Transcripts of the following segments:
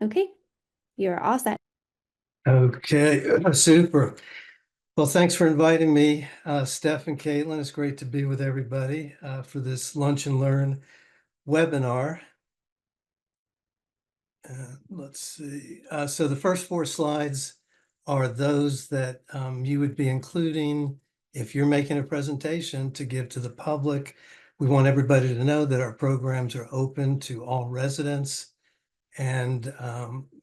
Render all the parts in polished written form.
Okay, you're all set. Okay, super. Well, thanks for inviting me, Steph and Caitlin. It's great to be with everybody for this Lunch and Learn webinar. Let's see. So the first four slides are those that you would be including if you're making a presentation to give to the public. We want everybody to know that our programs are open to all residents. And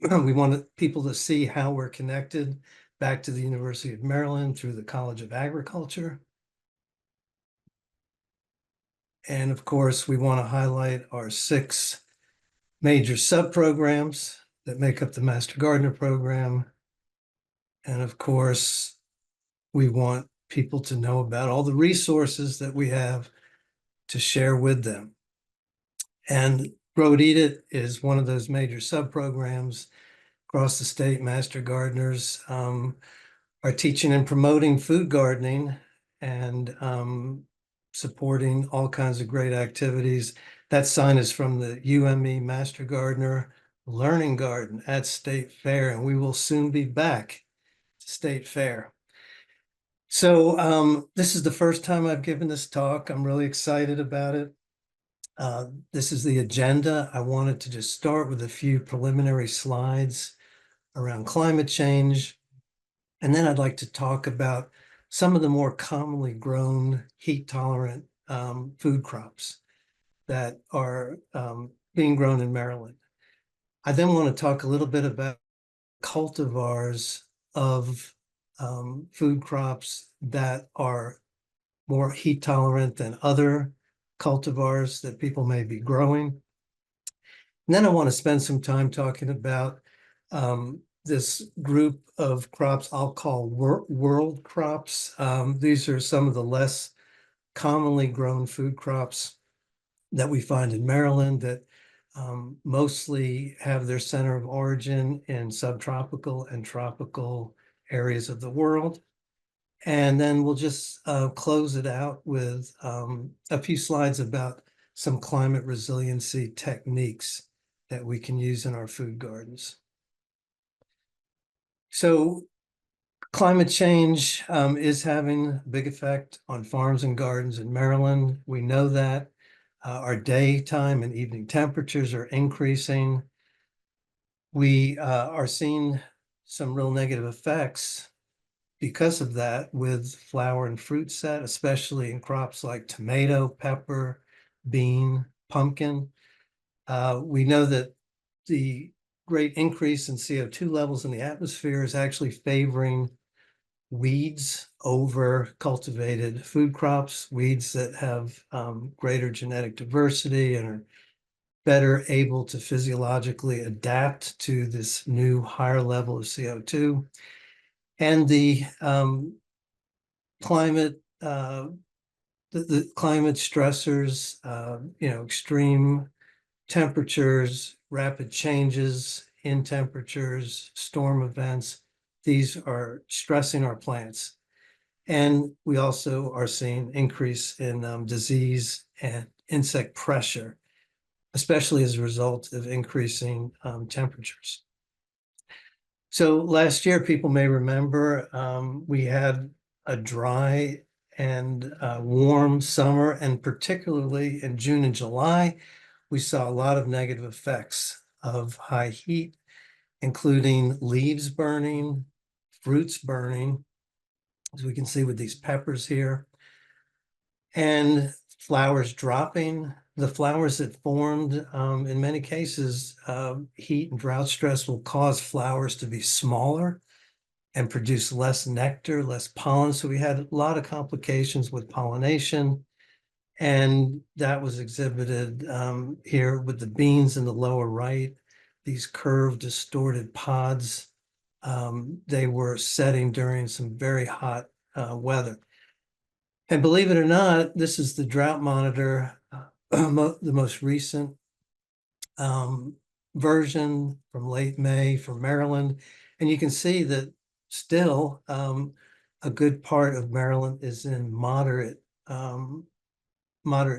we want people to see how we're connected back to the University of Maryland through the College of Agriculture. And of course, we want to highlight our 6 major sub-programs that make up the Master Gardener program. And of course, we want people to know about all the resources that we have to share with them. And Grow and Eat It is one of those major sub-programs. Across the state, Master Gardeners are teaching and promoting food gardening and supporting all kinds of great activities. That sign is from the UME Master Gardener Learning Garden at State Fair, and we will soon be back to State Fair. So this is the first time I've given this talk. I'm really excited about it. This is the agenda. I wanted to just start with a few preliminary slides around climate change. And then I'd like to talk about some of the more commonly grown heat-tolerant food crops that are being grown in Maryland. I then want to talk a little bit about cultivars of food crops that are more heat-tolerant than other cultivars that people may be growing. And then I want to spend some time talking about this group of crops I'll call world crops. These are some of the less commonly grown food crops that we find in Maryland that mostly have their center of origin in subtropical and tropical areas of the world. And then we'll just close it out with a few slides about some climate resiliency techniques that we can use in our food gardens. So climate change is having a big effect on farms and gardens in Maryland. We know that. Our daytime and evening temperatures are increasing. We are seeing some real negative effects because of that with flower and fruit set, especially in crops like tomato, pepper, bean, pumpkin. We know that the great increase in CO2 levels in the atmosphere is actually favoring weeds over cultivated food crops, weeds that have greater genetic diversity and are better able to physiologically adapt to this new higher level of CO2. And the climate, the climate stressors, extreme temperatures, rapid changes in temperatures, storm events, these are stressing our plants. And we also are seeing increase in disease and insect pressure, especially as a result of increasing temperatures. So last year, people may remember, we had a dry and warm summer, and particularly in June and July, we saw a lot of negative effects of high heat, including leaves burning, fruits burning, as we can see with these peppers here, and flowers dropping. The flowers that formed, in many cases, heat and drought stress will cause flowers to be smaller and produce less nectar, less pollen. So we had a lot of complications with pollination. And that was exhibited here with the beans in the lower right, these curved, distorted pods. They were setting during some very hot weather. And believe it or not, this is the drought monitor, the most recent version from late May from Maryland. And you can see that still a good part of Maryland is in moderate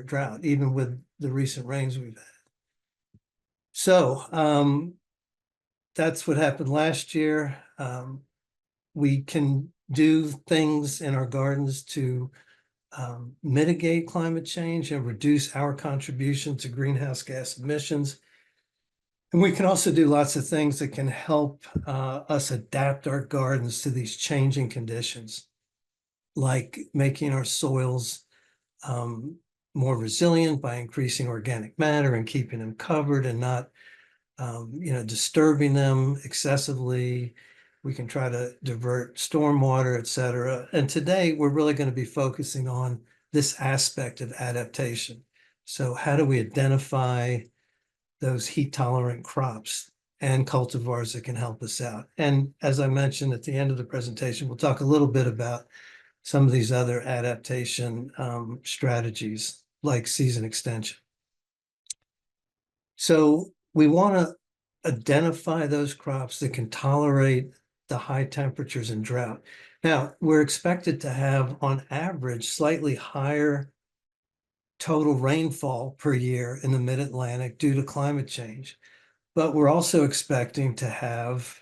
drought, even with the recent rains we've had. So that's what happened last year. We can do things in our gardens to mitigate climate change and reduce our contribution to greenhouse gas emissions. And we can also do lots of things that can help us adapt our gardens to these changing conditions, like making our soils more resilient by increasing organic matter and keeping them covered and not disturbing them excessively. We can try to divert stormwater, et cetera. And today we're really going to be focusing on this aspect of adaptation. So how do we identify those heat tolerant crops and cultivars that can help us out? And as I mentioned at the end of the presentation, we'll talk a little bit about some of these other adaptation strategies like season extension. So we want to identify those crops that can tolerate the high temperatures and drought. Now, we're expected to have, on average, slightly higher total rainfall per year in the mid-Atlantic due to climate change. But we're also expecting to have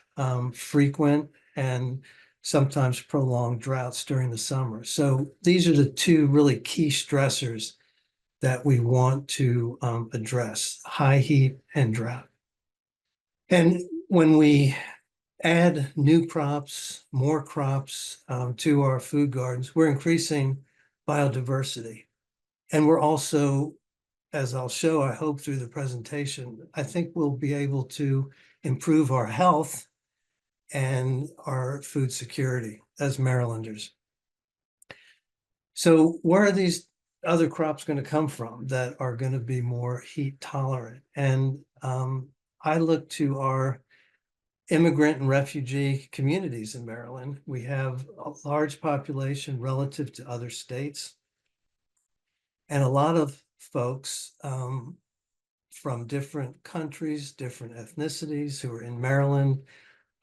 frequent and sometimes prolonged droughts during the summer. So these are the two really key stressors that we want to address: high heat and drought. And when we add new crops, more crops to our food gardens, we're increasing biodiversity. And we're also, as I'll show, I hope through the presentation, I think we'll be able to improve our health and our food security as Marylanders. So where are these other crops going to come from that are going to be more heat tolerant? And I look to our immigrant and refugee communities in Maryland. We have a large population relative to other states, and a lot of folks from different countries, different ethnicities who are in Maryland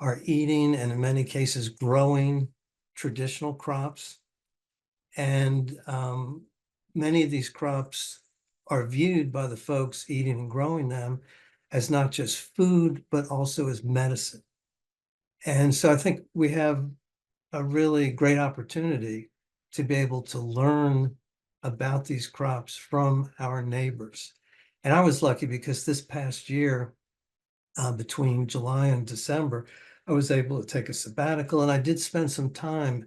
are eating and in many cases growing traditional crops. And many of these crops are viewed by the folks eating and growing them as not just food, but also as medicine. And so I think we have a really great opportunity to be able to learn about these crops from our neighbors. And I was lucky because this past year, between July and December, I was able to take a sabbatical, and I did spend some time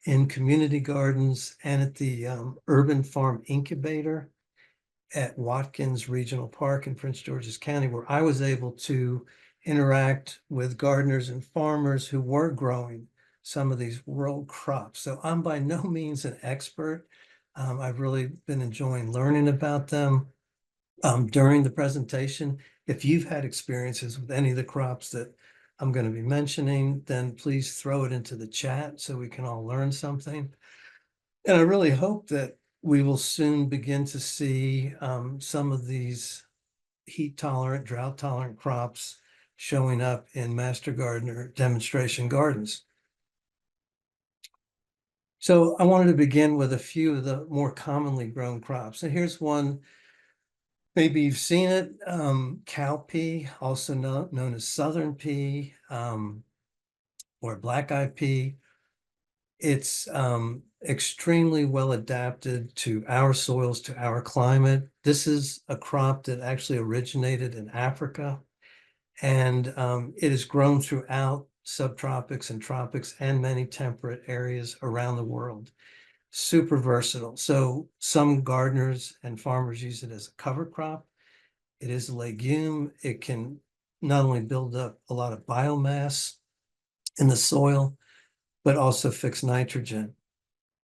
in community gardens and at the Urban Farm Incubator at Watkins Regional Park in Prince George's County, where I was able to interact with gardeners and farmers who were growing some of these world crops. So I'm by no means an expert. I've really been enjoying learning about them during the presentation. If you've had experiences with any of the crops that I'm going to be mentioning, then please throw it into the chat so we can all learn something. And I really hope that we will soon begin to see some of these heat tolerant, drought tolerant crops showing up in Master Gardener demonstration gardens. So I wanted to begin with a few of the more commonly grown crops. And here's one, maybe you've seen it, cowpea, also known as southern pea or black-eyed pea. It's extremely well adapted to our soils, to our climate. This is a crop that actually originated in Africa, and it is grown throughout subtropics and tropics and many temperate areas around the world. Super versatile. So some gardeners and farmers use it as a cover crop. It is a legume. It can not only build up a lot of biomass in the soil, but also fix nitrogen.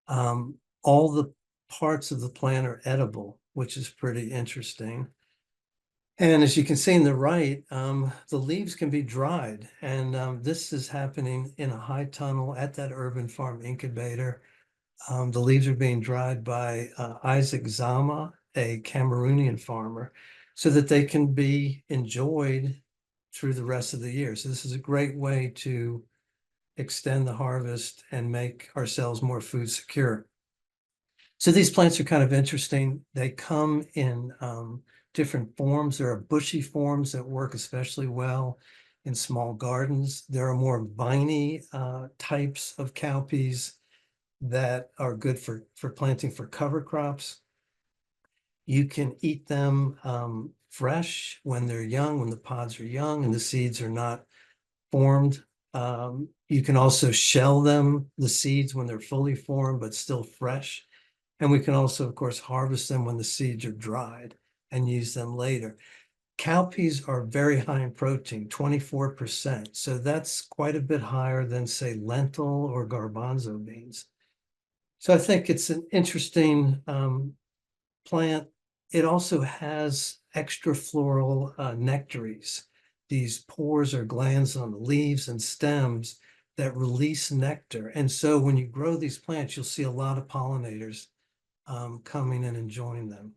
All the parts of the plant are edible, which is pretty interesting. And as you can see in the right, the leaves can be dried. And this is happening in a high tunnel at that urban farm incubator. The leaves are being dried by Isaac Zama, a Cameroonian farmer, so that they can be enjoyed through the rest of the year. So this is a great way to extend the harvest and make ourselves more food secure. So these plants are kind of interesting. They come in different forms. There are bushy forms that work especially well. in small gardens. There are more viney types of cowpeas that are good for planting for cover crops. You can eat them fresh when they're young, when the pods are young and the seeds are not formed. You can also shell them, the seeds, when they're fully formed but still fresh. And we can also, of course, harvest them when the seeds are dried and use them later. Cowpeas are very high in protein, 24%. So that's quite a bit higher than, say, lentil or garbanzo beans. So I think it's an interesting plant. It also has extrafloral nectaries. These pores or glands on the leaves and stems that release nectar. And so when you grow these plants, you'll see a lot of pollinators coming and enjoying them.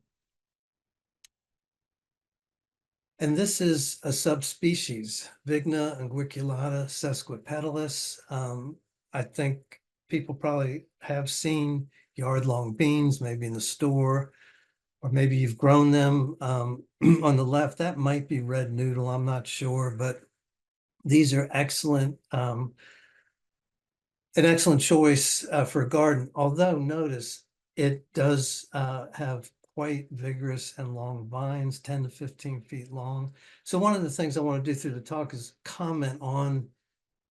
And this is a subspecies, Vigna unguiculata sesquipetalis. I think people probably have seen yard-long beans, maybe in the store, or maybe you've grown them. On the left, that might be red noodle, I'm not sure, but these are excellent, an excellent choice for a garden. Although notice it does have quite vigorous and long vines, 10 to 15 feet long. So one of the things I want to do through the talk is comment on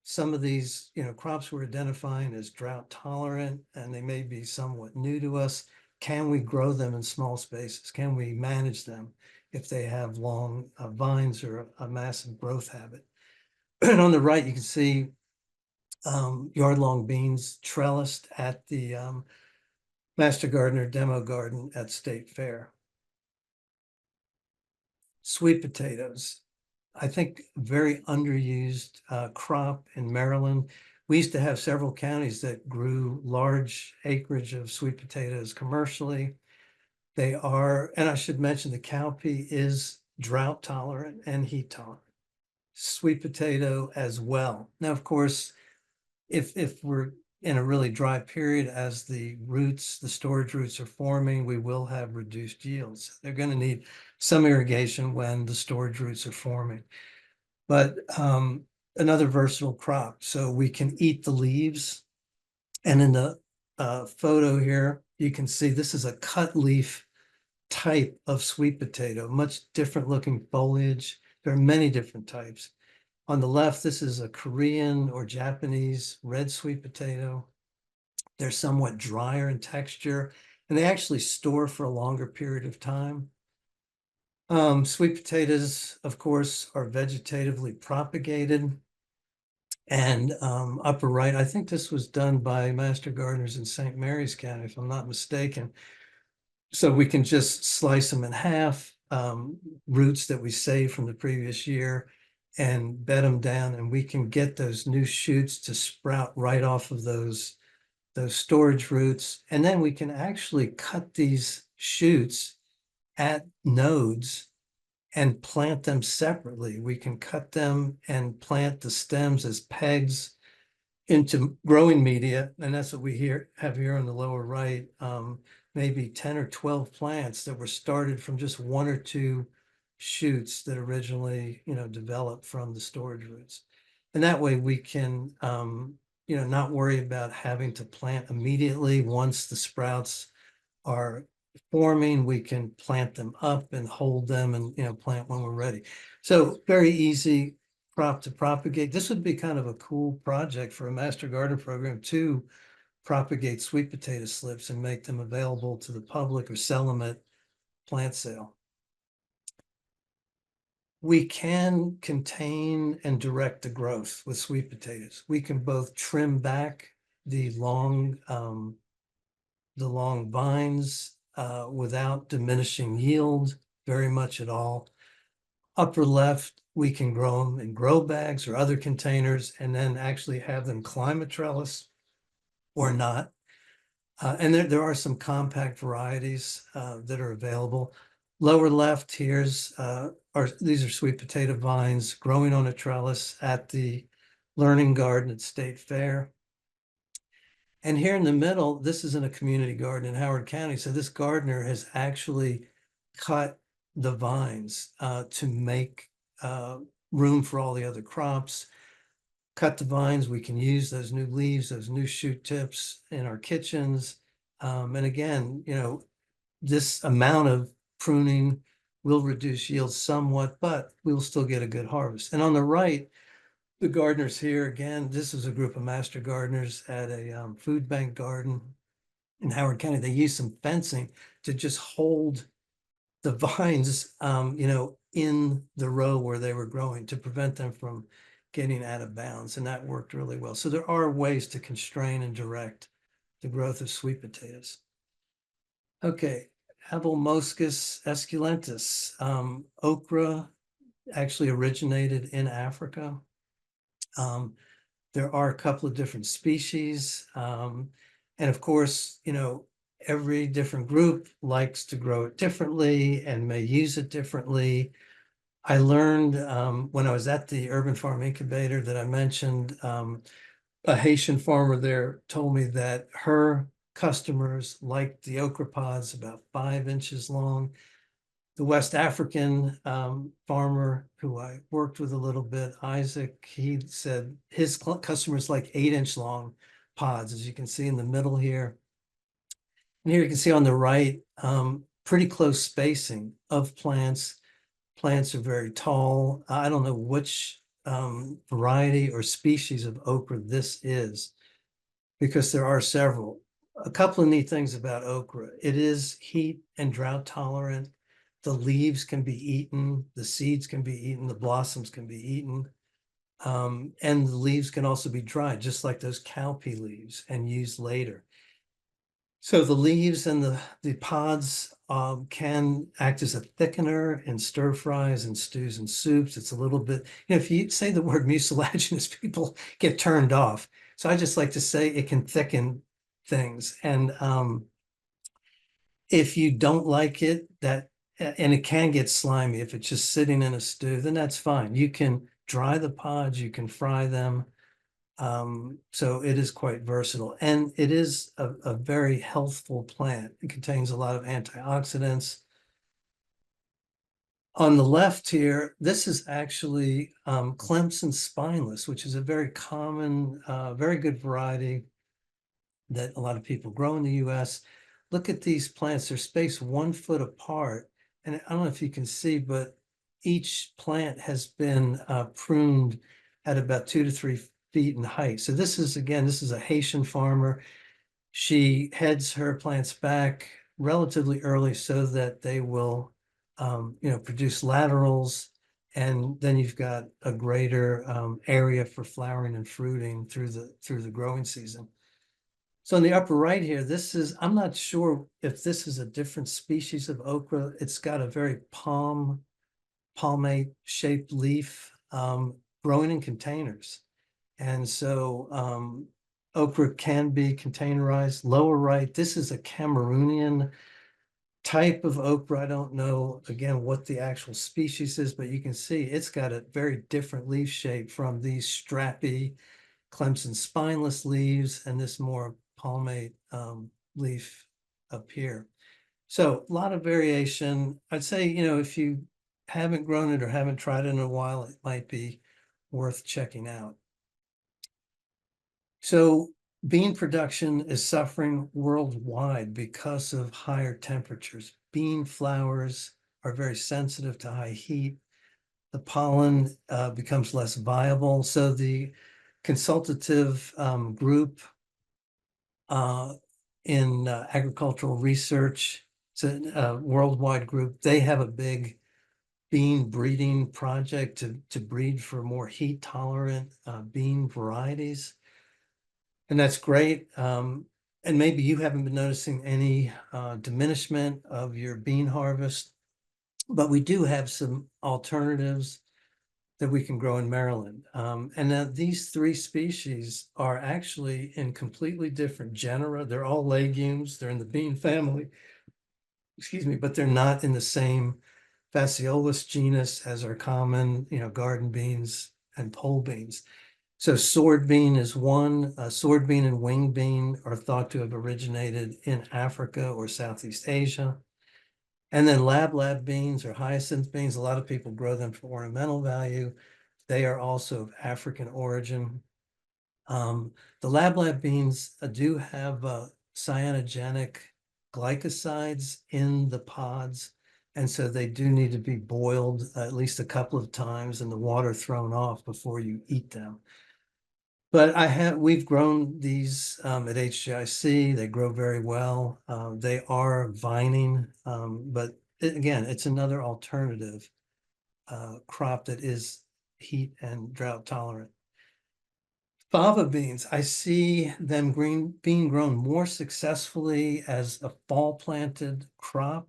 some of these, crops we're identifying as drought tolerant, and they may be somewhat new to us. Can we grow them in small spaces? Can we manage them if they have long vines or a massive growth habit? And on the right, you can see yard-long beans trellised at the Master Gardener demo garden at State Fair. Sweet potatoes, I think very underused crop in Maryland. We used to have several counties that grew large acreage of sweet potatoes commercially. They are, and I should mention the cowpea is drought tolerant and heat tolerant. Sweet potato as well. Now, of course, if we're in a really dry period, as the storage roots are forming, we will have reduced yields. They're going to need some irrigation when the storage roots are forming. But another versatile crop. So we can eat the leaves. And in the photo here, you can see this is a cut leaf type of sweet potato, much different looking foliage. There are many different types. On the left, this is a Korean or Japanese red sweet potato. They're somewhat drier in texture, and they actually store for a longer period of time. Sweet potatoes, of course, are vegetatively propagated. And upper right, I think this was done by master gardeners in St. Mary's County, if I'm not mistaken. So we can just slice them in half, roots that we saved from the previous year, and bed them down, and we can get those new shoots to sprout right off of those storage roots. And then we can actually cut these shoots at nodes and plant them separately. We can cut them and plant the stems as pegs into growing media. And that's what we have here on the lower right, maybe 10 or 12 plants that were started from just one or two shoots that originally, developed from the storage roots. And that way we can, not worry about having to plant immediately once the sprouts are forming. We can plant them up and hold them and, plant when we're ready. So very easy crop to propagate. This would be kind of a cool project for a master garden program to propagate sweet potato slips and make them available to the public or sell them at plant sale. We can contain and direct the growth with sweet potatoes. We can both trim back the long vines without diminishing yield very much at all. Upper left, we can grow them in grow bags or other containers and then actually have them climb a trellis or not. And there are some compact varieties that are available. Lower left, these are sweet potato vines growing on a trellis at the Learning Garden at State Fair. And here in the middle, this is in a community garden in Howard County. So this gardener has actually cut the vines to make room for all the other crops. Cut the vines, we can use those new leaves, those new shoot tips in our kitchens. And again, this amount of pruning will reduce yields somewhat, but we'll still get a good harvest. And on the right, the gardeners here, again, this is a group of master gardeners at a food bank garden in Howard County. They used some fencing to just hold the vines, in the row where they were growing to prevent them from getting out of bounds. And that worked really well. So there are ways to constrain and direct the growth of sweet potatoes. Okay, Abelmoschus esculentus. Okra actually originated in Africa. There are a couple of different species. And of course, every different group likes to grow it differently and may use it differently. I learned when I was at the Urban Farm Incubator that I mentioned, a Haitian farmer there told me that her customers liked the okra pods about 5 inches long. The West African farmer who I worked with a little bit, Isaac, he said his customers like 8 inch long pods, as you can see in the middle here. And here you can see on the right, pretty close spacing of plants. Plants are very tall. I don't know which variety or species of okra this is, because there are several. A couple of neat things about okra. It is heat and drought tolerant. The leaves can be eaten, the seeds can be eaten, the blossoms can be eaten. And the leaves can also be dried, just like those cowpea leaves, and used later. So the leaves and the pods can act as a thickener in stir fries and stews and soups. It's a little bit, if you say the word mucilaginous, people get turned off. So I just like to say it can thicken things. And if you don't like it, and it can get slimy if it's just sitting in a stew, then that's fine. You can dry the pods, you can fry them. So it is quite versatile, and it is a very healthful plant. It contains a lot of antioxidants. On the left here, this is actually Clemson spineless, which is a very common, very good variety that a lot of people grow in the US. Look at these plants, they're spaced 1 foot apart. And I don't know if you can see, but each plant has been pruned at about 2 to 3 feet in height. So this is, again, this is a Haitian farmer. She heads her plants back relatively early so that they will, produce laterals. And then you've got a greater area for flowering and fruiting through the growing season. So in the upper right here, I'm not sure if this is a different species of okra. It's got a very palmate shaped leaf, growing in containers. And so okra can be containerized. Lower right, this is a Cameroonian type of okra. I don't know, again, what the actual species is, but you can see it's got a very different leaf shape from these strappy Clemson spineless leaves and this more palmate leaf up here. So a lot of variation. I'd say, if you haven't grown it or haven't tried it in a while, it might be worth checking out. So bean production is suffering worldwide because of higher temperatures. Bean flowers are very sensitive to high heat. The pollen becomes less viable. So the consultative group in agricultural research, it's a worldwide group. They have a big bean breeding project to breed for more heat tolerant bean varieties. And that's great. And maybe you haven't been noticing any diminishment of your bean harvest, but we do have some alternatives that we can grow in Maryland. And now these three species are actually in completely different genera. They're all legumes. They're in the bean family, excuse me, but they're not in the same Phaseolus genus as our common, garden beans and pole beans. So sword bean is one. Sword bean and wing bean are thought to have originated in Africa or Southeast Asia. And then lab beans or hyacinth beans, a lot of people grow them for ornamental value. They are also of African origin. The lab beans do have cyanogenic glycosides in the pods. And so they do need to be boiled at least a couple of times and the water thrown off before you eat them. But we've grown these at HGIC. They grow very well. They are vining, but again, it's another alternative crop that is heat and drought tolerant. Fava beans, I see them being grown more successfully as a fall planted crop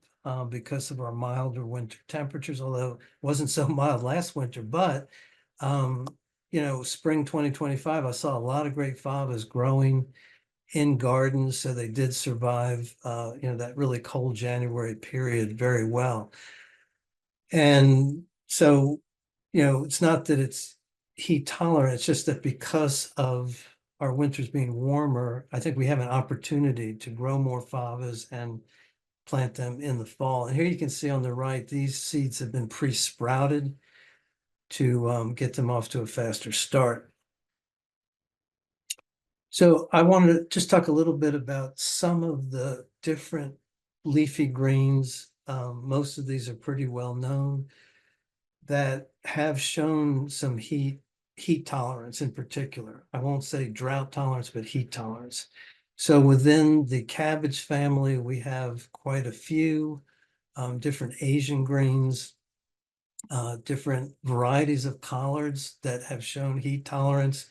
because of our milder winter temperatures, although it wasn't so mild last winter. But um, spring 2025, I saw a lot of great favas growing in gardens, so they did survive that really cold January period very well. And so, it's not that it's heat tolerant, it's just that because of our winters being warmer, I think we have an opportunity to grow more favas and plant them in the fall. And here you can see on the right, these seeds have been pre-sprouted to get them off to a faster start. So I wanted to just talk a little bit about some of the different leafy greens. Most of these are pretty well known that have shown some heat tolerance in particular. I won't say drought tolerance, but heat tolerance. So within the cabbage family, we have quite a few different Asian greens, different varieties of collards that have shown heat tolerance.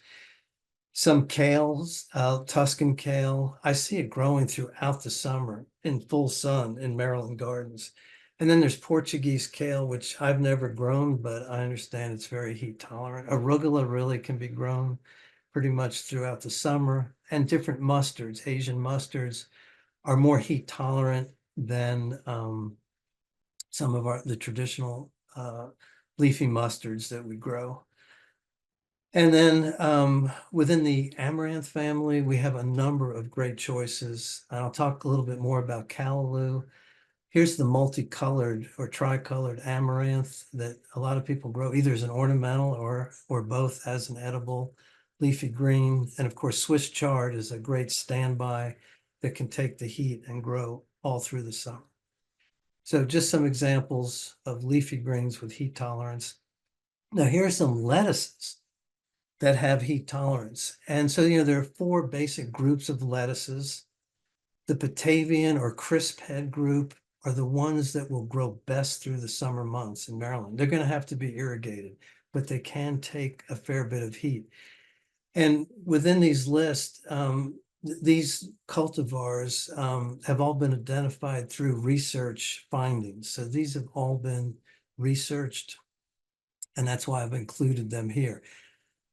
Some kales, Tuscan kale. I see it growing throughout the summer in full sun in Maryland gardens. And then there's Portuguese kale, which I've never grown, but I understand it's very heat tolerant. Arugula really can be grown pretty much throughout the summer. And different mustards, Asian mustards, are more heat tolerant than some of the traditional leafy mustards that we grow. And then within the amaranth family, we have a number of great choices. And I'll talk a little bit more about callaloo. Here's the multicolored or tricolored amaranth that a lot of people grow either as an ornamental or both as an edible leafy green. And of course, Swiss chard is a great standby that can take the heat and grow all through the summer. So just some examples of leafy greens with heat tolerance. Now here are some lettuces that have heat tolerance. And so, there are four basic groups of lettuces. The Batavian or crisp head group are the ones that will grow best through the summer months in Maryland. They're going to have to be irrigated, but they can take a fair bit of heat. And within these lists, these cultivars have all been identified through research findings. So these have all been researched, and that's why I've included them here.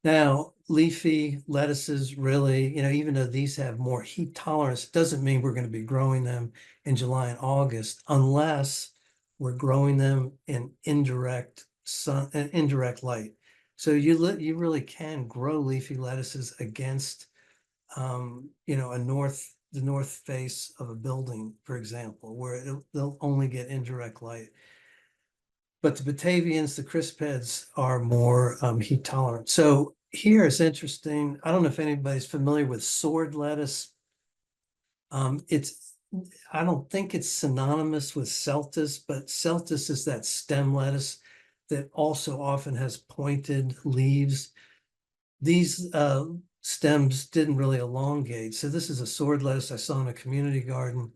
Now, leafy lettuces really, even though these have more heat tolerance, doesn't mean we're going to be growing them in July and August unless we're growing them in indirect sun and indirect light. So you really can grow leafy lettuces against the north face of a building, for example, where they'll only get indirect light. But the Batavians, the crisp heads, are more heat tolerant. So here is interesting. I don't know if anybody's familiar with sword lettuce. I don't think it's synonymous with Celtis, but Celtis is that stem lettuce that also often has pointed leaves. These stems didn't really elongate. So this is a sword lettuce I saw in a community garden.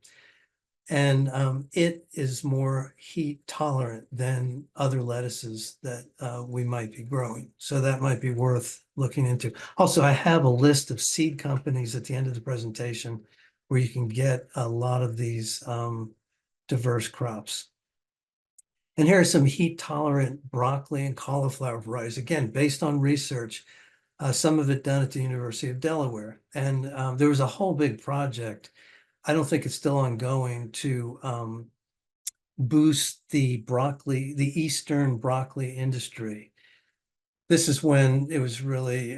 And it is more heat tolerant than other lettuces that we might be growing. So that might be worth looking into. Also, I have a list of seed companies at the end of the presentation where you can get a lot of these diverse crops. And here are some heat tolerant broccoli and cauliflower varieties, again, based on research, some of it done at the University of Delaware. And there was a whole big project. I don't think it's still ongoing to boost the Eastern broccoli industry. This is when it was really,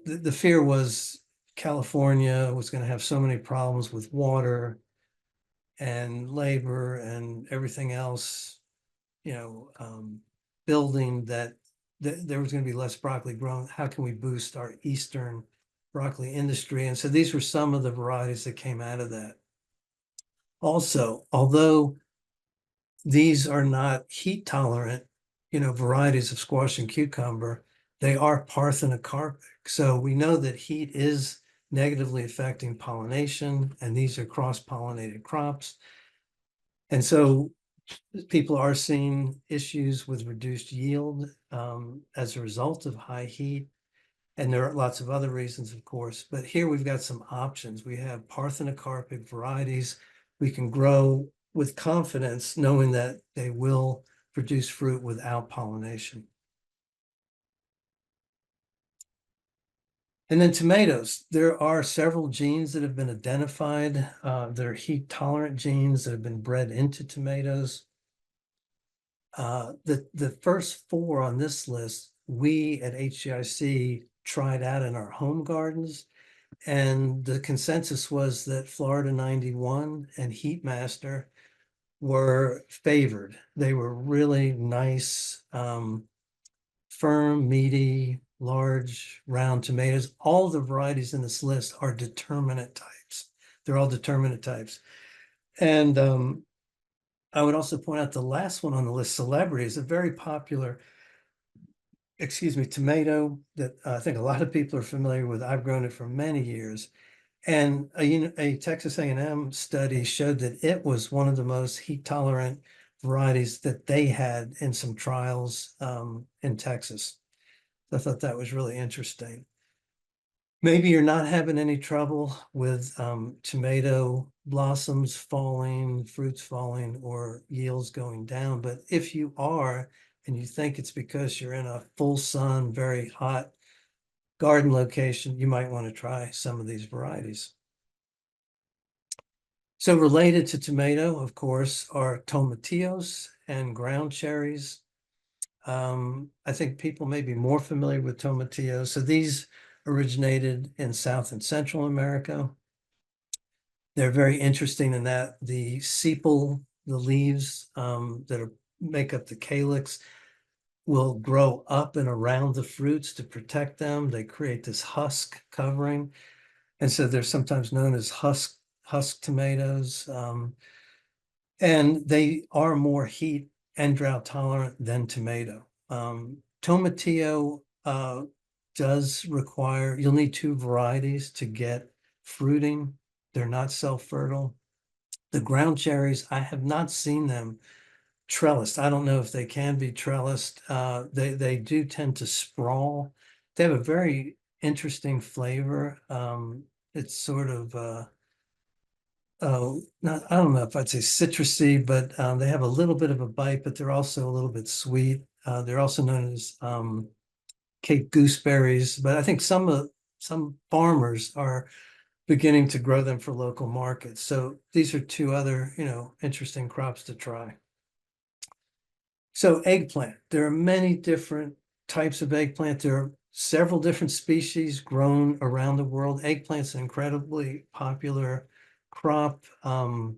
the fear was California was going to have so many problems with water and labor and everything else, building that there was going to be less broccoli grown. How can we boost our Eastern broccoli industry? And so these were some of the varieties that came out of that. Also, although these are not heat tolerant, varieties of squash and cucumber, they are parthenocarpic. So we know that heat is negatively affecting pollination, and these are cross-pollinated crops. And so people are seeing issues with reduced yield as a result of high heat. And there are lots of other reasons, of course, but here we've got some options. We have parthenocarpic varieties we can grow with confidence, knowing that they will produce fruit without pollination. And then tomatoes, there are several genes that have been identified that are heat tolerant genes that have been bred into tomatoes. The first four on this list, we at HGIC tried out in our home gardens. And the consensus was that Florida 91 and Heatmaster were favored. They were really nice, firm, meaty, large, round tomatoes. All the varieties in this list are determinate types. They're all determinate types. And I would also point out the last one on the list, Celebrity, is a very popular, tomato that I think a lot of people are familiar with. I've grown it for many years. And a Texas A&M study showed that it was one of the most heat tolerant varieties that they had in some trials in Texas. I thought that was really interesting. Maybe you're not having any trouble with tomato blossoms falling, fruits falling, or yields going down. But if you are, and you think it's because you're in a full sun, very hot garden location, you might want to try some of these varieties. So related to tomato, of course, are tomatillos and ground cherries. I think people may be more familiar with tomatillos. So these originated in South and Central America. They're very interesting in that the sepal, the leaves make up the calyx, will grow up and around the fruits to protect them. They create this husk covering. And so they're sometimes known as husk tomatoes. And they are more heat and drought tolerant than tomato. Tomatillo does require, you'll need two varieties to get fruiting. They're not self-fertile. The ground cherries, I have not seen them trellised. I don't know if they can be trellised. They do tend to sprawl. They have a very interesting flavor. It's sort of not, I don't know if I'd say citrusy, but they have a little bit of a bite, but they're also a little bit sweet. They're also known as Cape gooseberries, but I think some farmers are beginning to grow them for local markets. So these are two other, interesting crops to try. So eggplant, there are many different types of eggplant. There are several different species grown around the world. Eggplant's an incredibly popular crop in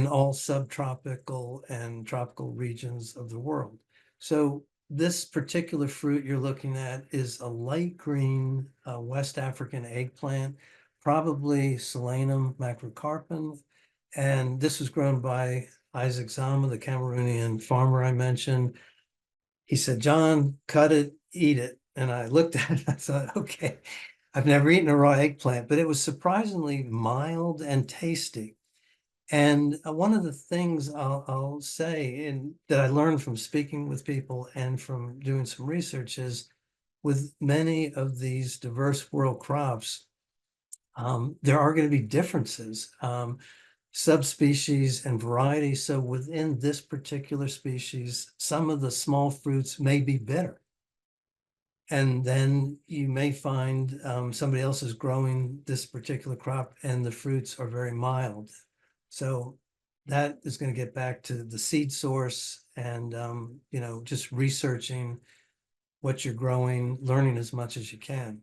all subtropical and tropical regions of the world. So this particular fruit you're looking at is a light green West African eggplant, probably Solanum macrocarpum. And this was grown by Isaac Zama, the Cameroonian farmer I mentioned. He said, John, cut it, eat it. And I looked at it, I thought, okay, I've never eaten a raw eggplant, but it was surprisingly mild and tasty. And one of the things I'll say, and that I learned from speaking with people and from doing some research, is with many of these diverse world crops, there are going to be differences, subspecies and variety. So within this particular species, some of the small fruits may be bitter. And then you may find somebody else is growing this particular crop and the fruits are very mild. So that is going to get back to the seed source and, just researching what you're growing, learning as much as you can.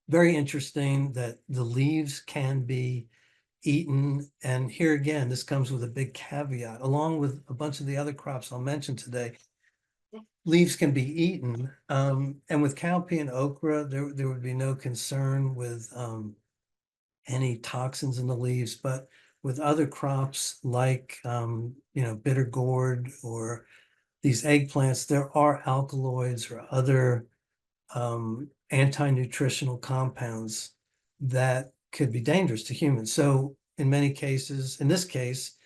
Very interesting that the leaves can be eaten. And here again, this comes with a big caveat, along with a bunch of the other crops I'll mention today. Leaves can be eaten. And with cowpea and okra, there would be no concern with any toxins in the leaves. But with other crops like bitter gourd or these eggplants, there are alkaloids or other anti-nutritional compounds that could be dangerous to humans. So in many cases, in this case,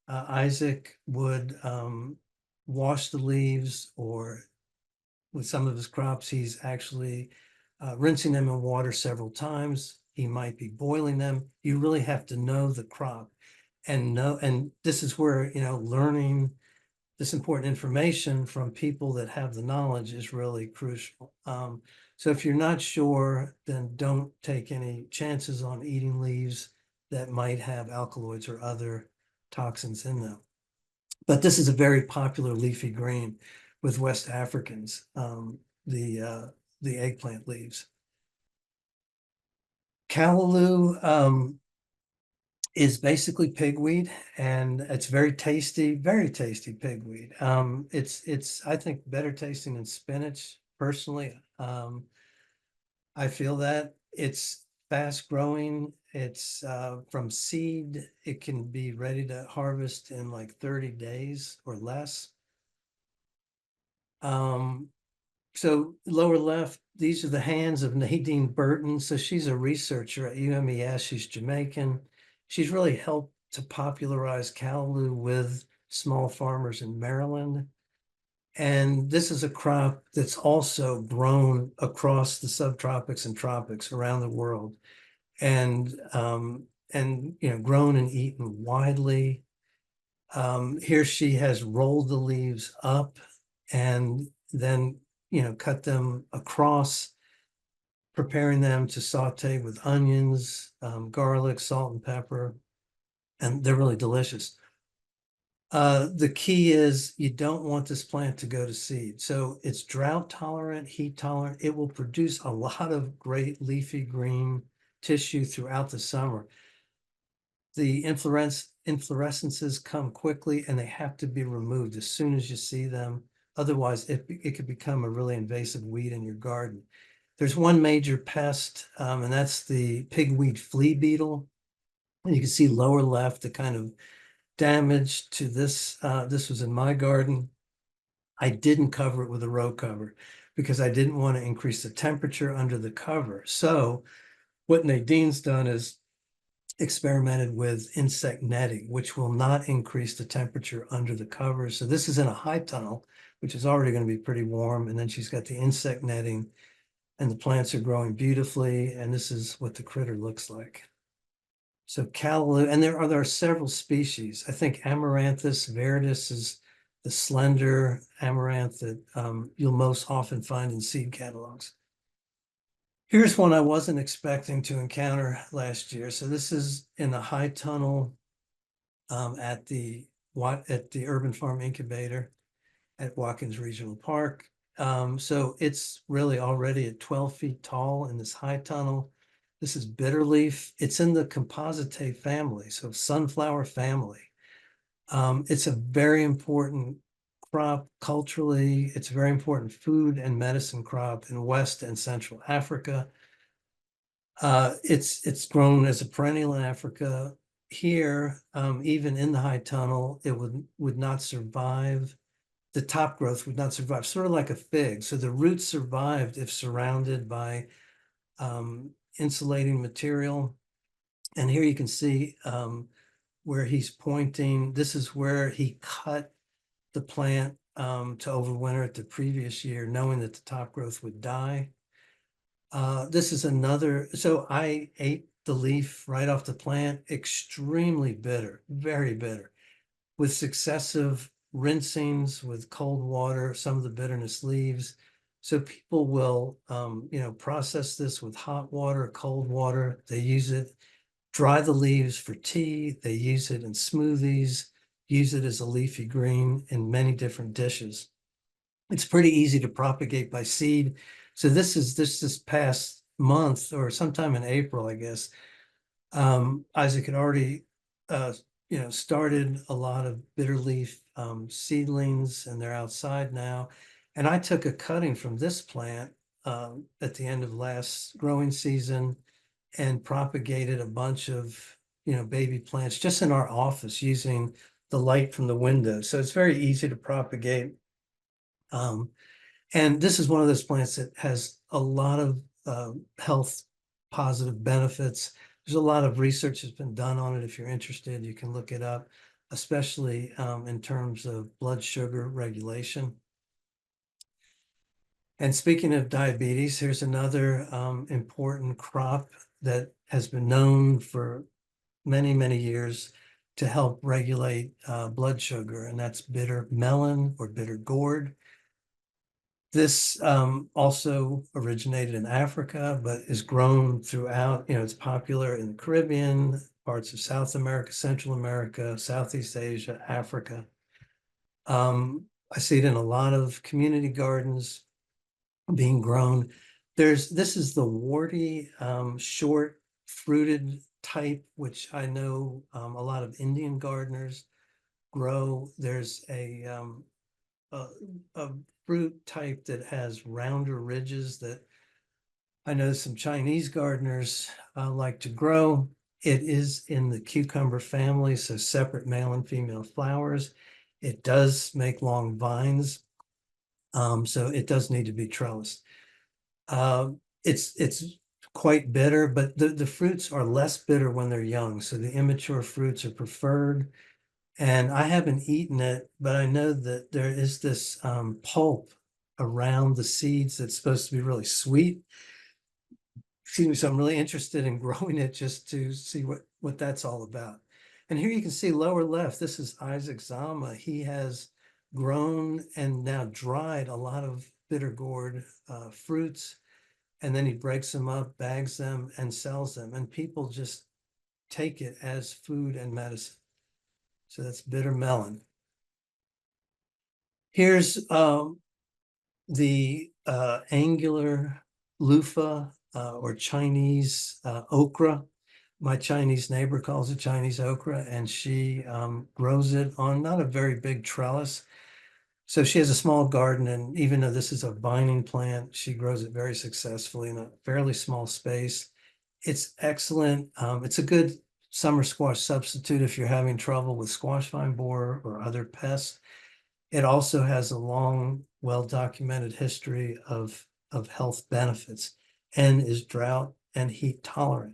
Isaac would wash the leaves, or with some of his crops, he's actually rinsing them in water several times. He might be boiling them. You really have to know the crop and this is where, learning this important information from people that have the knowledge is really crucial. So if you're not sure, then don't take any chances on eating leaves that might have alkaloids or other toxins in them. But this is a very popular leafy green with West Africans, the uh, the eggplant leaves. Callaloo is basically pigweed, and it's very tasty pigweed. It's I think better tasting than spinach personally. I feel that it's fast growing. It's from seed. It can be ready to harvest in like 30 days or less. Um, so lower left, these are the hands of Nadine Burton. So she's a researcher at UMES. She's Jamaican. She's really helped to popularize callaloo with small farmers in Maryland. And this is a crop that's also grown across the subtropics and tropics around the world, and grown and eaten widely. Here she has rolled the leaves up and then cut them across, preparing them to saute with onions, garlic, salt, and pepper, and they're really delicious. The key is you don't want this plant to go to seed. So it's drought tolerant, heat tolerant. It will produce a lot of great leafy green tissue throughout the summer. The inflorescences come quickly and they have to be removed as soon as you see them. Otherwise, it could become a really invasive weed in your garden. There's one major pest, and that's the pigweed flea beetle. And you can see lower left the kind of damage to this. This was in my garden. I didn't cover it with a row cover because I didn't want to increase the temperature under the cover. So what Nadine's done is experimented with insect netting, which will not increase the temperature under the cover. So this is in a high tunnel, which is already going to be pretty warm. And then she's got the insect netting and the plants are growing beautifully. And this is what the critter looks like. So callaloo, and there are several species. I think Amaranthus viridis is the slender amaranth that you'll most often find in seed catalogs. Here's one I wasn't expecting to encounter last year. So this is in a high tunnel at the Urban Farm Incubator at Watkins Regional Park. So it's really already at 12 feet tall in this high tunnel. This is bitter leaf. It's in the Compositae family, so sunflower family. It's a very important crop culturally. It's a very important food and medicine crop in West and Central Africa. It's grown as a perennial in Africa. Here, even in the high tunnel, it would not survive. The top growth would not survive, sort of like a fig. So the roots survived if surrounded by insulating material. And here you can see where he's pointing. This is where he cut the plant to overwinter it the previous year, knowing that the top growth would die. This is another, so I ate the leaf right off the plant, extremely bitter, very bitter, with successive rinsings with cold water, some of the bitterness leaves. So people will, process this with hot water, cold water. They use it, dry the leaves for tea. They use it in smoothies, use it as a leafy green in many different dishes. It's pretty easy to propagate by seed. So this past month or sometime in April, I guess, Isaac had already, uh, started a lot of bitter leaf seedlings, and they're outside now. And I took a cutting from this plant at the end of last growing season and propagated a bunch of, baby plants just in our office using the light from the window. So it's very easy to propagate. Um, and this is one of those plants that has a lot of health positive benefits. There's a lot of research that's been done on it. If you're interested, you can look it up, especially in terms of blood sugar regulation. And speaking of diabetes, here's another important crop that has been known for many, many years to help regulate blood sugar, and that's bitter melon or bitter gourd. This also originated in Africa, but is grown throughout, it's popular in the Caribbean, parts of South America, Central America, Southeast Asia, Africa. I see it in a lot of community gardens being grown. This is the warty, short fruited type, which I know a lot of Indian gardeners grow. There's a, a fruit type that has rounder ridges that I know some Chinese gardeners like to grow. It is in the cucumber family, so separate male and female flowers. It does make long vines, so it does need to be trellised. It's quite bitter, but the fruits are less bitter when they're young, so the immature fruits are preferred. And I haven't eaten it, but I know that there is this pulp around the seeds that's supposed to be really sweet. Excuse me, so I'm really interested in growing it just to see what that's all about. And here you can see lower left, this is Isaac Zama. He has grown and now dried a lot of bitter gourd fruits, and then he breaks them up, bags them, and sells them. And people just take it as food and medicine. So that's bitter melon. Here's the angular loofah or Chinese okra. My Chinese neighbor calls it Chinese okra, and she grows it on not a very big trellis. So she has a small garden, and even though this is a vining plant, she grows it very successfully in a fairly small space. It's excellent. It's a good summer squash substitute if you're having trouble with squash vine borer or other pests. It also has a long, well-documented history of health benefits and is drought and heat tolerant.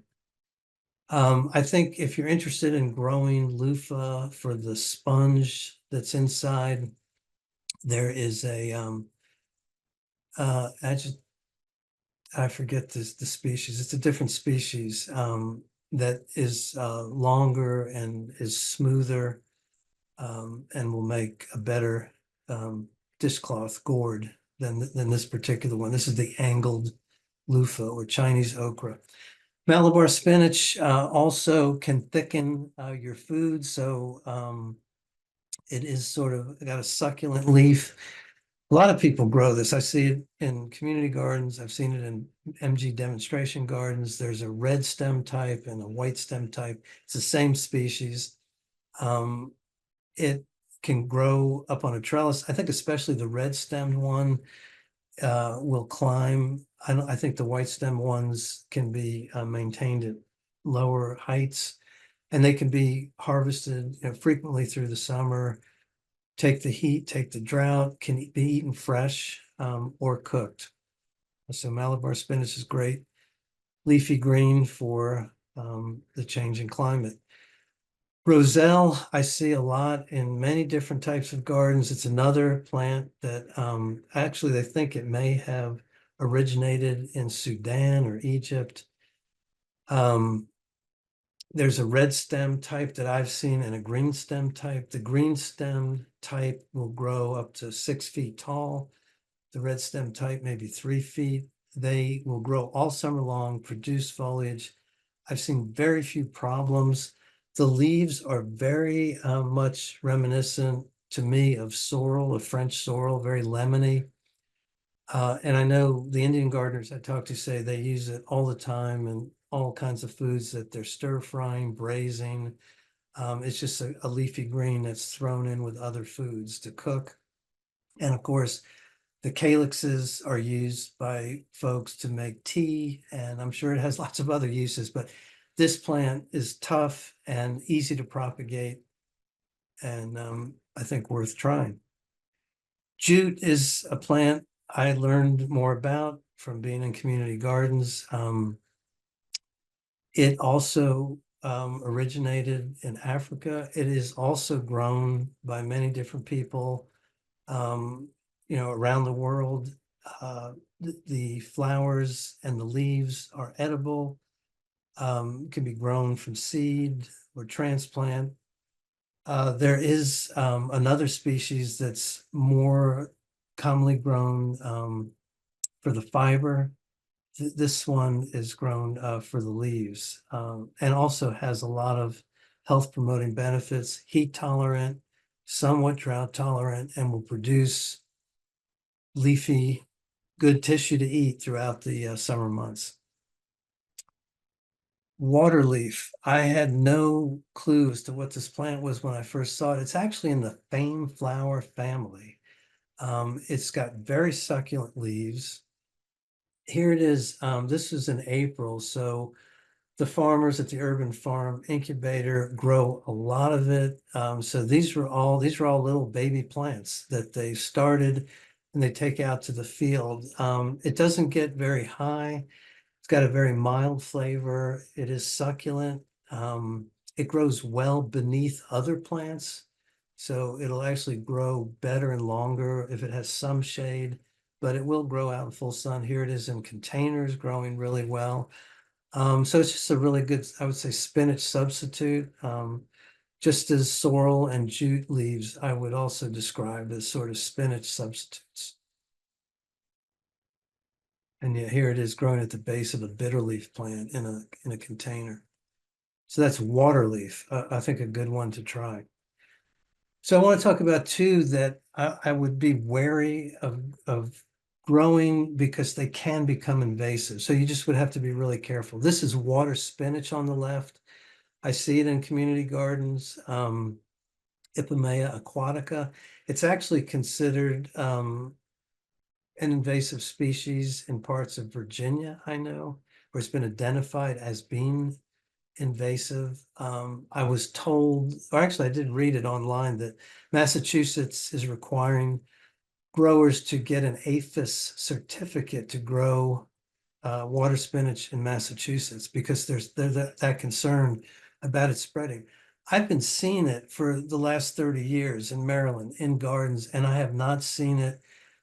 I think if you're interested in growing loofah for the sponge that's inside, there is a I forget the species. It's a different species that is longer and is smoother and will make a better dishcloth gourd than this particular one. This is the angled loofah or Chinese okra. Malabar spinach also can thicken your food, so it is sort of got a succulent leaf. A lot of people grow this. I see it in community gardens. I've seen it in MG demonstration gardens. There's a red stem type and a white stem type. It's the same species. It can grow up on a trellis. I think especially the red stemmed one will climb. I think the white stem ones can be maintained at lower heights, and they can be harvested, frequently through the summer. Take the heat, take the drought, can be eaten fresh or cooked. So Malabar spinach is great, leafy green for the changing climate. Roselle, I see a lot in many different types of gardens. It's another plant that actually they think it may have originated in Sudan or Egypt. There's a red stem type that I've seen and a green stem type. The green stem type will grow up to 6 feet tall. The red stem type, maybe 3 feet. They will grow all summer long, produce foliage. I've seen very few problems. The leaves are very much reminiscent to me of sorrel, of French sorrel, very lemony. And I know the Indian gardeners I talk to say they use it all the time, and all kinds of foods that they're stir frying, braising. It's just a leafy green that's thrown in with other foods to cook. And of course, the calyxes are used by folks to make tea, and I'm sure it has lots of other uses, but this plant is tough and easy to propagate, and I think worth trying. Jute is a plant I learned more about from being in community gardens. It also originated in Africa. It is also grown by many different people, um, around the world. The flowers and the leaves are edible, can be grown from seed or transplant. There is another species that's more commonly grown for the fiber. This one is grown for the leaves, and also has a lot of health promoting benefits, heat tolerant, somewhat drought tolerant, and will produce leafy, good tissue to eat throughout the summer months. Waterleaf. I had no clue as to what this plant was when I first saw it. It's actually in the fame flower family. It's got very succulent leaves. Here it is. This is in April, so the farmers at the Urban Farm Incubator grow a lot of it. So these are all little baby plants that they started and they take out to the field. It doesn't get very high. It's got a very mild flavor. It is succulent. It grows well beneath other plants. So it'll actually grow better and longer if it has some shade, but it will grow out in full sun. Here it is in containers growing really well. So it's just a really good, I would say, spinach substitute. Just as sorrel and jute leaves, I would also describe as sort of spinach substitutes. And yet here it is growing at the base of a bitter leaf plant in a container. So that's water leaf, I think a good one to try. So I want to talk about two that I would be wary of growing because they can become invasive. So you just would have to be really careful. This is water spinach on the left. I see it in community gardens, Ipomoea aquatica. It's actually considered an invasive species in parts of Virginia, I know, where it's been identified as being invasive. I was told, or actually I did read it online, that Massachusetts is requiring growers to get an APHIS certificate to grow water spinach in Massachusetts because they're that concerned about it spreading. I've been seeing it for the last 30 years in Maryland in gardens, and I have not seen it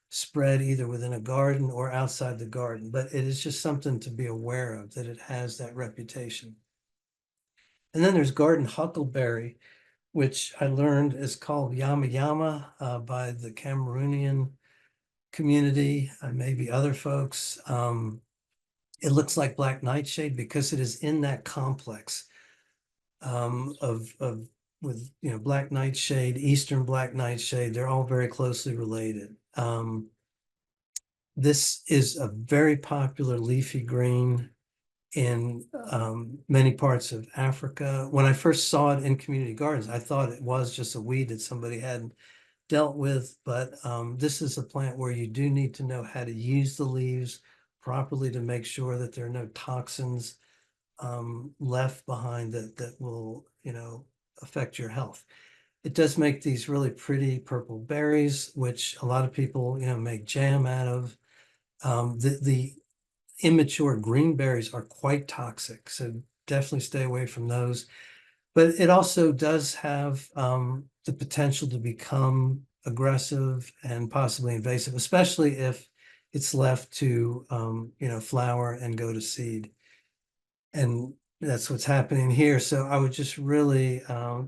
spread either within a garden or outside the garden, but it is just something to be aware of that it has that reputation. And then there's garden huckleberry, which I learned is called yama yama by the Cameroonian community, maybe other folks. It looks like black nightshade because it is in that complex of with black nightshade, eastern black nightshade. They're all very closely related. This is a very popular leafy green in many parts of Africa. When I first saw it in community gardens, I thought it was just a weed that somebody hadn't dealt with, but this is a plant where you do need to know how to use the leaves properly to make sure that there are no toxins left behind that will, affect your health. It does make these really pretty purple berries, which a lot of people, make jam out of. The immature green berries are quite toxic, so definitely stay away from those. But it also does have the potential to become aggressive and possibly invasive, especially if it's left to flower and go to seed. And that's what's happening here. So I would just really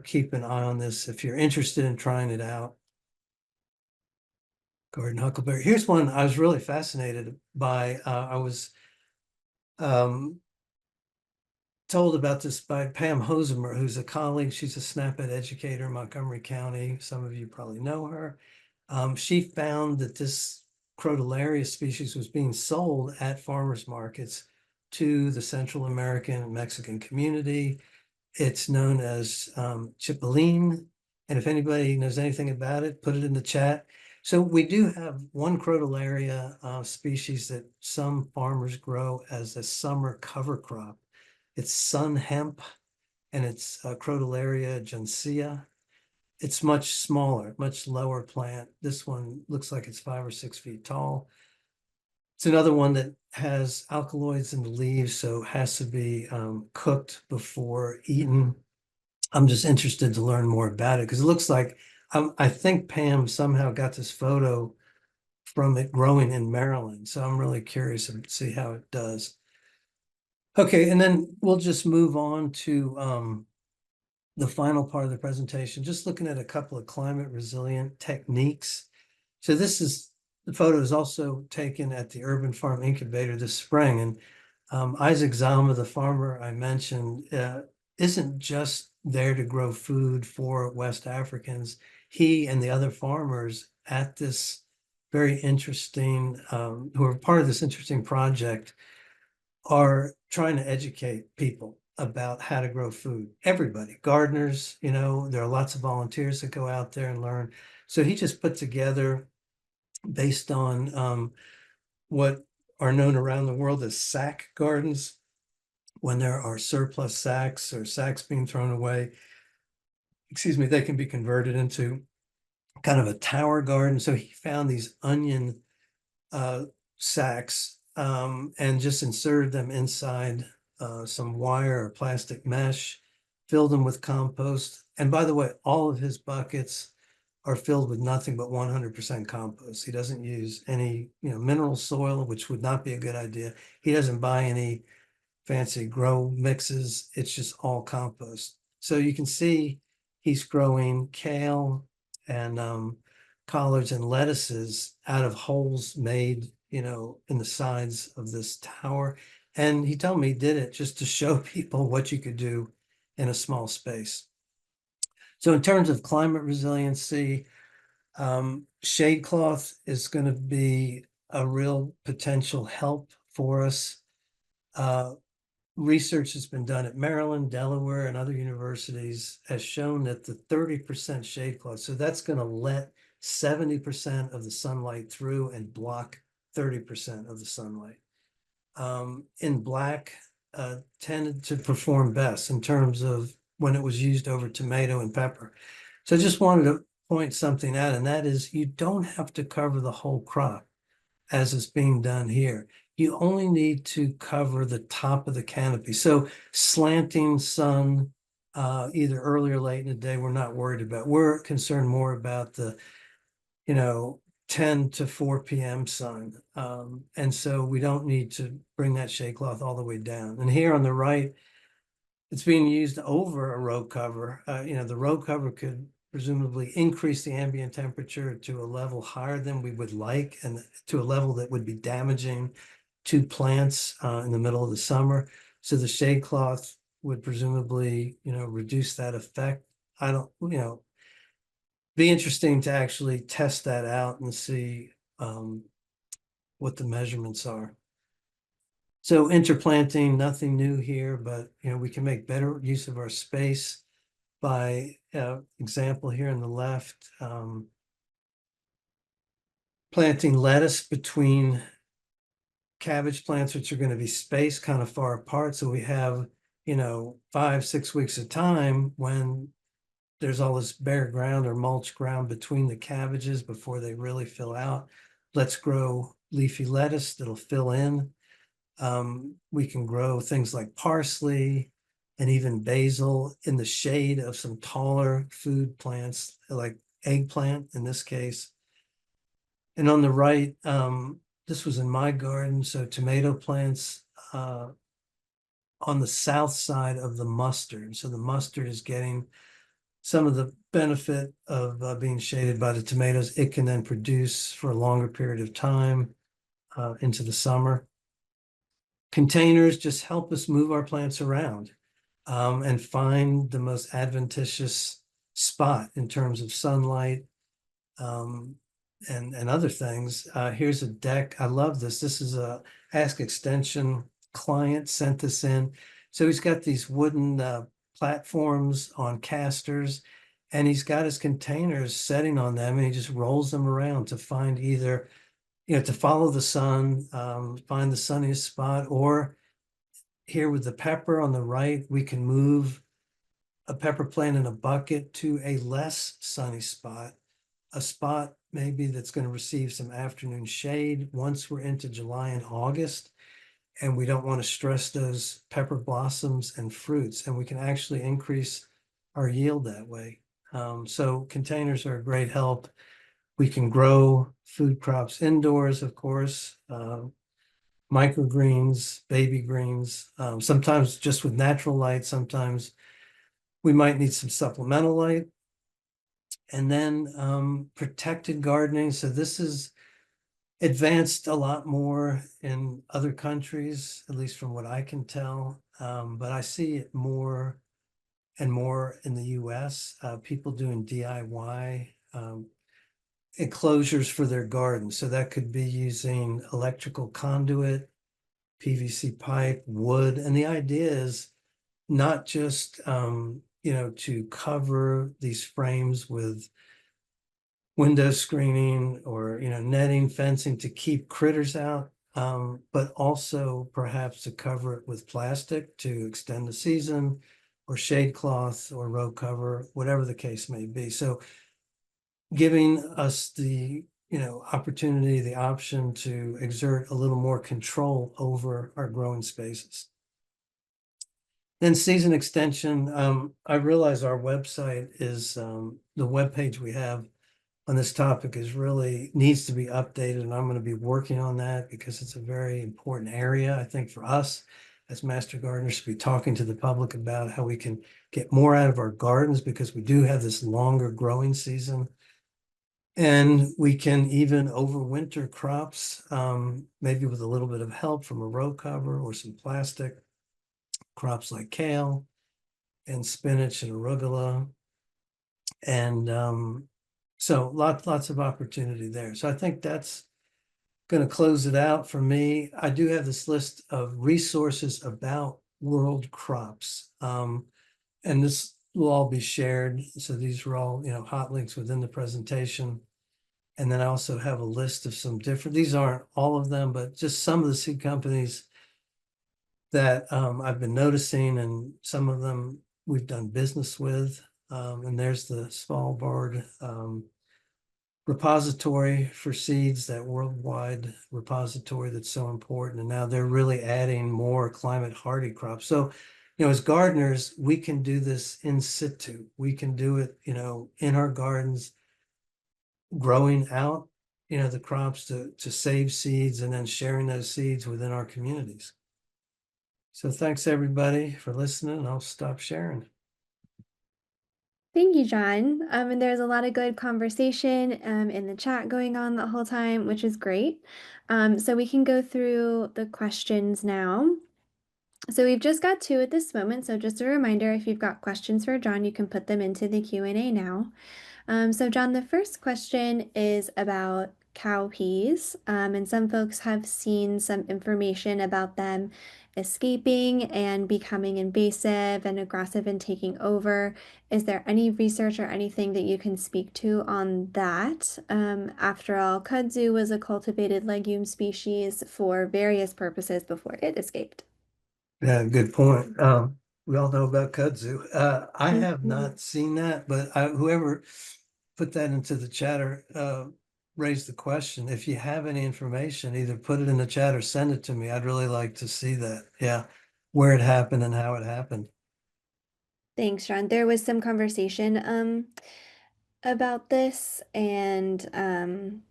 keep an eye on this if you're interested in trying it out. Garden huckleberry. Here's one I was really fascinated by. I was um, told about this by Pam Hosemer, who's a colleague. She's a SNAP-Ed educator in Montgomery County. Some of you probably know her. She found that this Crotalaria species was being sold at farmers markets to the Central American and Mexican community. It's known as chipolline. And if anybody knows anything about it, put it in the chat. So we do have one crotalaria species that some farmers grow as a summer cover crop. It's sun hemp, and it's Crotalaria gensea. It's much smaller, much lower plant. This one looks like it's 5 or 6 feet tall. It's another one that has alkaloids in the leaves, so has to be cooked before eaten. I'm just interested to learn more about it because it looks like I think Pam somehow got this photo from it growing in Maryland. So I'm really curious to see how it does. Okay, and then we'll just move on to the final part of the presentation, just looking at a couple of climate resilient techniques. So the photo is also taken at the Urban Farm Incubator this spring. And Isaac Zama, the farmer I mentioned, isn't just there to grow food for West Africans. He and the other farmers at this very interesting, who are part of this interesting project, are trying to educate people about how to grow food. Everybody, gardeners, there are lots of volunteers that go out there and learn. So he just put together, based on what are known around the world as sack gardens, when there are surplus sacks or sacks being thrown away, they can be converted into kind of a tower garden. So he found these onion sacks and just inserted them inside some wire or plastic mesh, filled them with compost. And by the way, all of his buckets are filled with nothing but 100% compost. He doesn't use any, mineral soil, which would not be a good idea. He doesn't buy any fancy grow mixes. It's just all compost. So you can see he's growing kale and collards and lettuces out of holes made, in the sides of this tower. And he told me he did it just to show people what you could do in a small space. So in terms of climate resiliency, shade cloth is going to be a real potential help for us. Research that's been done at Maryland, Delaware, and other universities has shown that the 30% shade cloth, so that's going to let 70% of the sunlight through and block 30% of the sunlight. In black, tended to perform best in terms of when it was used over tomato and pepper. So I just wanted to point something out, and that is you don't have to cover the whole crop as is being done here. You only need to cover the top of the canopy. So slanting sun, either early or late in the day, we're not worried about. We're concerned more about the, 10 to 4 p.m. sun. And so we don't need to bring that shade cloth all the way down. And here on the right, it's being used over a row cover. The row cover could presumably increase the ambient temperature to a level higher than we would like, and to a level that would be damaging to plants in the middle of the summer. So the shade cloth would presumably, reduce that effect. I don't, be interesting to actually test that out and see what the measurements are. So interplanting, nothing new here, but we can make better use of our space by example here on the left, planting lettuce between cabbage plants, which are going to be spaced kind of far apart. So we have, 5-6 weeks of time when there's all this bare ground or mulch ground between the cabbages before they really fill out. Let's grow leafy lettuce that'll fill in. We can grow things like parsley and even basil in the shade of some taller food plants, like eggplant in this case. And on the right, this was in my garden, so tomato plants on the south side of the mustard. So the mustard is getting some of the benefit of being shaded by the tomatoes. It can then produce for a longer period of time into the summer. Containers just help us move our plants around and find the most adventitious spot in terms of sunlight and other things. Here's a deck. I love this. This is a Ask Extension client sent this in. So he's got these wooden platforms on casters, and he's got his containers setting on them, and he just rolls them around to find either, to follow the sun, find the sunniest spot, or here with the pepper on the right, we can move a pepper plant in a bucket to a less sunny spot, a spot maybe that's going to receive some afternoon shade once we're into July and August. And we don't want to stress those pepper blossoms and fruits, and we can actually increase our yield that way. So containers are a great help. We can grow food crops indoors, of course, microgreens, baby greens, sometimes just with natural light. Sometimes we might need some supplemental light. And then protected gardening. So this is advanced a lot more in other countries, at least from what I can tell. But I see it more and more in the US, people doing DIY enclosures for their garden. So that could be using electrical conduit, PVC pipe, wood. And the idea is not just, to cover these frames with window screening or, netting, fencing to keep critters out, but also perhaps to cover it with plastic to extend the season, or shade cloth or row cover, whatever the case may be. So giving us the, opportunity, the option to exert a little more control over our growing spaces. Then season extension, I realize our website is, the webpage we have on this topic is really needs to be updated, and I'm going to be working on that because it's a very important area, I think, for us as master gardeners to be talking to the public about how we can get more out of our gardens, because we do have this longer growing season. And we can even overwinter crops, maybe with a little bit of help from a row cover or some plastic, crops like kale and spinach and arugula. And so lots of opportunity there. So I think that's going to close it out for me. I do have this list of resources about world crops. And this will all be shared. So these are all, hot links within the presentation. And then I also have a list of some different, these aren't all of them, but just some of the seed companies that I've been noticing, and some of them we've done business with. And there's the Svalbard repository for seeds, that worldwide repository that's so important. And now they're really adding more climate hardy crops. So, as gardeners, we can do this in situ. We can do it, in our gardens, growing out, the crops to save seeds, and then sharing those seeds within our communities. So thanks everybody for listening. I'll stop sharing. Thank you, John. And there's a lot of good conversation in the chat going on the whole time, which is great. So we can go through the questions now. So we've just got two at this moment. So just a reminder, if you've got questions for John, you can put them into the Q&A now. So John, the first question is about cowpeas, and some folks have seen some information about them escaping and becoming invasive and aggressive and taking over. Is there any research or anything that you can speak to on that? After all, kudzu was a cultivated legume species for various purposes before it escaped. Yeah, good point. We all know about kudzu. I have Mhm. not seen that, but whoever put that into the chatter raised the question. If you have any information, either put it in the chat or send it to me. I'd really like to see that. Yeah, where it happened and how it happened. Thanks, John. There was some conversation about this, and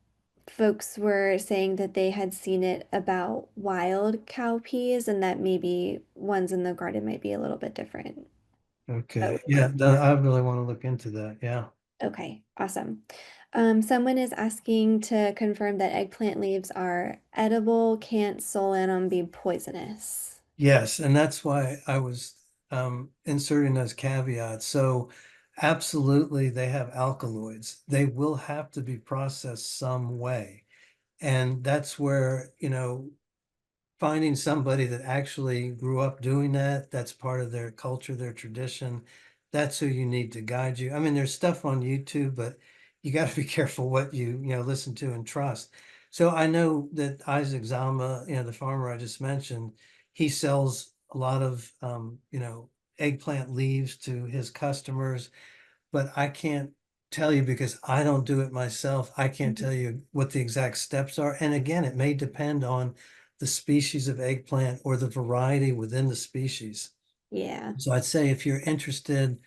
folks were saying that they had seen it about wild cowpeas and that maybe ones in the garden might be a little bit different. Okay. Oh, Yeah, I really want to look into that. Yeah. okay, awesome. Someone is asking to confirm that eggplant leaves are edible, can't solanum be poisonous? Yes, and that's why I was inserting those caveats. So absolutely, they have alkaloids. They will have to be processed some way. And that's where, finding somebody that actually grew up doing that, that's part of their culture, their tradition. That's who you need to guide you. I mean, there's stuff on YouTube, but you got to be careful what you know, listen to and trust. So I know that Isaac Zama, the farmer I just mentioned, he sells a lot of, eggplant leaves to his customers, but I can't tell you because I don't do it myself. I can't Mhm. tell you what the exact steps are. And again, it may depend on the species of eggplant or the variety within the species. Yeah. So I'd say if you're interested,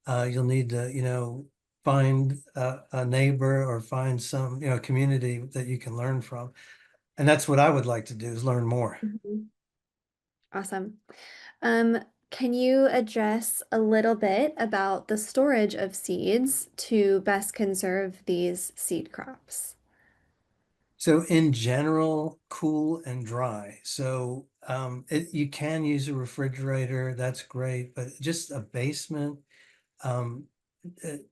you'll need to, find a neighbor or find some, community that you can learn from. And that's what I would like to do is learn more. Mhm. Awesome. Um, can you address a little bit about the storage of seeds to best conserve these seed crops? So in general, cool and dry. So you can use a refrigerator, that's great, but just a basement, um,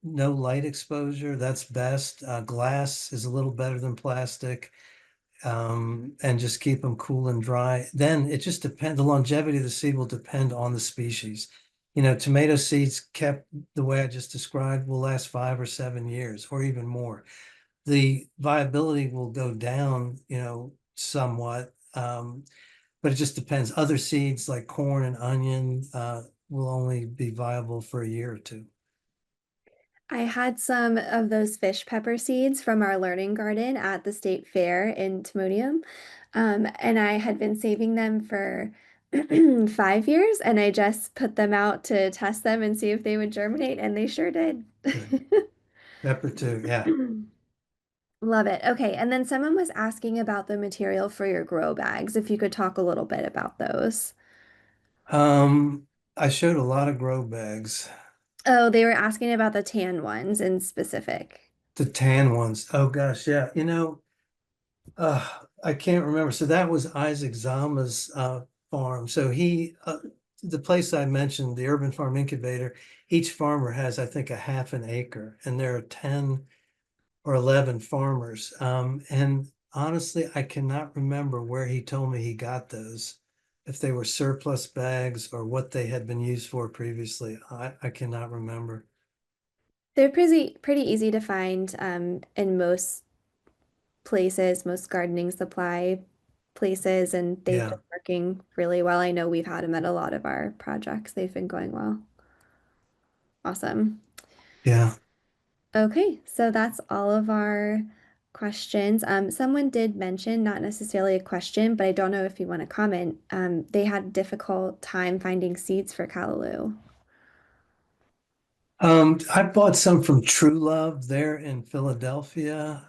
no light exposure, that's best. Glass is a little better than plastic, and just keep them cool and dry. Then it just depends, the longevity of the seed will depend on the species. Tomato seeds kept the way I just described will last 5 or 7 years or even more. The viability will go down, somewhat. But it just depends. Other seeds like corn and onion will only be viable for a year or two. I had some of those fish pepper seeds from our learning garden at the state fair in Timonium. And I had been saving them for 5 years, and I just put them out to test them and see if they would germinate, and they sure did. Good. Pepper too, yeah. Love it. Okay, and then someone was asking about the material for your grow bags, if you could talk a little bit about those. Um, I showed a lot of grow bags. Oh, they were asking about the tan ones in specific. The tan ones. Oh gosh, yeah. I can't remember. So that was Isaac Zama's farm. So the place I mentioned, the Urban Farm Incubator, each farmer has, I think, a half an acre, and there are 10 or 11 farmers. And honestly, I cannot remember where he told me he got those, if they were surplus bags or what they had been used for previously. I cannot remember. They're pretty easy to find in most places, most gardening supply places, and they've Yeah, been working really well. I know we've had them at a lot of our projects. They've been going well. Awesome. yeah. Okay, so that's all of our questions. Someone did mention, not necessarily a question, but I don't know if you want to comment. They had a difficult time finding seeds for callaloo. I bought some from True Love there in Philadelphia.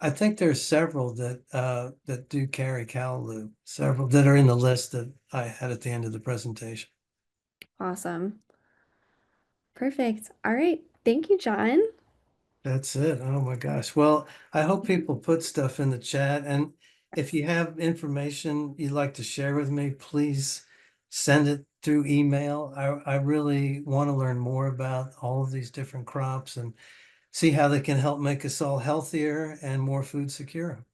I think there's several that do carry callaloo, several that are in the list that I had at the end of the presentation. Awesome. Perfect. All right. Thank you, John. That's it. Oh my gosh. Well, I hope people put stuff in the chat. And if Yes. you have information you'd like to share with me, please send it through email. I really want to learn more about all of these different crops and see how they can help make us all healthier and more food secure.